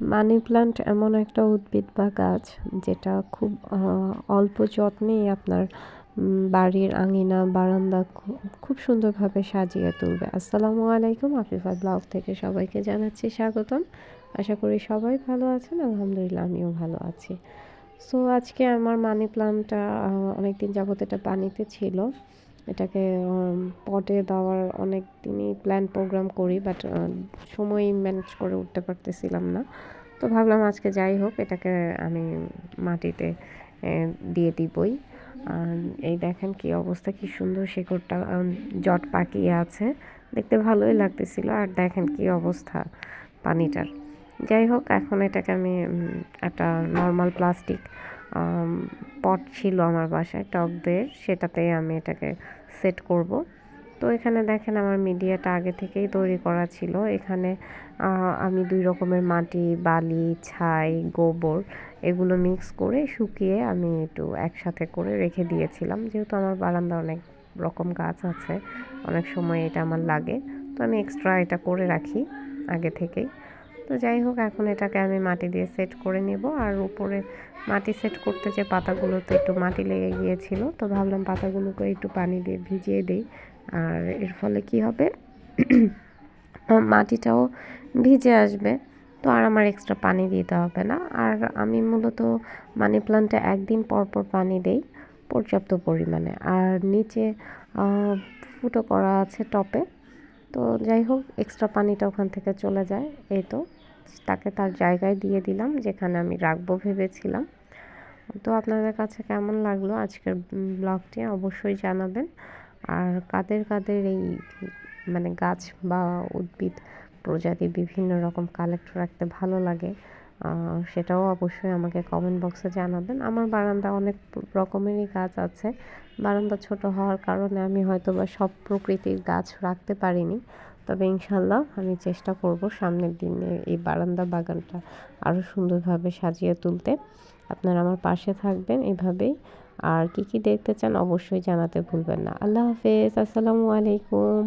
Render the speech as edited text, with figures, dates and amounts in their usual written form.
Money plant এমন একটা উদ্ভিদ বা গাছ যেটা খুব অল্প যত্নেই আপনার বাড়ির আঙিনা বারান্দা খুব সুন্দরভাবে সাজিয়ে তুলবে। আসসালামু আলাইকুম, আফিফা ব্লগ থেকে সবাইকে জানাচ্ছি স্বাগতম। আশা করি সবাই ভালো আছেন। আলহামদুলিল্লাহ আমিও ভালো আছি। সো আজকে আমার মানি প্ল্যান্টটা অনেকদিন যাবত এটা পানিতে ছিল। এটাকে পটে দেওয়ার অনেক দিনই প্ল্যান প্রোগ্রাম করি, বাট সময় ম্যানেজ করে উঠতে পারতেছিলাম না। তো ভাবলাম আজকে যাই হোক এটাকে আমি মাটিতে দিয়ে দিবই। আর এই দেখেন কি অবস্থা, কি সুন্দর শেকড়টা জট পাকিয়ে আছে, দেখতে ভালোই লাগতেছিল। আর দেখেন কি অবস্থা পানিটার। যাই হোক এখন এটাকে আমি একটা নর্মাল প্লাস্টিক পট ছিল আমার বাসায় টবদের, সেটাতেই আমি এটাকে সেট করব। তো এখানে দেখেন আমার মিডিয়াটা আগে থেকেই তৈরি করা ছিল। এখানে আমি 2 রকমের মাটি, বালি, ছাই, গোবর এগুলো মিক্স করে শুকিয়ে আমি একটু একসাথে করে রেখে দিয়েছিলাম। যেহেতু আমার বারান্দায় অনেক রকম গাছ আছে, অনেক সময় এটা আমার লাগে, তো আমি এক্সট্রা এটা করে রাখি আগে থেকেই। তো যাই হোক এখন এটাকে আমি মাটি দিয়ে সেট করে নেব। আর উপরে মাটি সেট করতে যে পাতাগুলোতে একটু মাটি লেগে গিয়েছিল, তো ভাবলাম পাতাগুলোকে একটু পানি দিয়ে ভিজিয়ে দিই। আর এর ফলে কি হবে, মাটিটাও ভিজে আসবে, তো আর আমার এক্সট্রা পানি দিতে হবে না। আর আমি মূলত মানি প্ল্যান্টে একদিন পর পর পানি দেই পর্যাপ্ত পরিমাণে। আর নিচে ফুটো করা আছে টপে, তো যাই হোক এক্সট্রা পানিটা ওখান থেকে চলে যায়। এই তো তাকে তার জায়গায় দিয়ে দিলাম যেখানে আমি রাখবো ভেবেছিলাম। তো আপনাদের কাছে কেমন লাগলো আজকের ব্লগটি অবশ্যই জানাবেন। আর কাদের কাদের এই মানে গাছ বা উদ্ভিদ প্রজাতি বিভিন্ন রকম কালেক্ট রাখতে ভালো লাগে, সেটাও অবশ্যই আমাকে কমেন্ট বক্সে জানাবেন। আমার বারান্দা অনেক রকমেরই গাছ আছে। বারান্দা ছোট হওয়ার কারণে আমি হয়তো বা সব প্রকৃতির গাছ রাখতে পারিনি, তবে ইনশাল্লাহ আমি চেষ্টা করব সামনের দিনে এই বারান্দা বাগানটা আরও সুন্দরভাবে সাজিয়ে তুলতে। আপনারা আমার পাশে থাকবেন এভাবেই। আর কি কি দেখতে চান অবশ্যই জানাতে ভুলবেন না। আল্লাহ হাফেজ, আসসালামু আলাইকুম।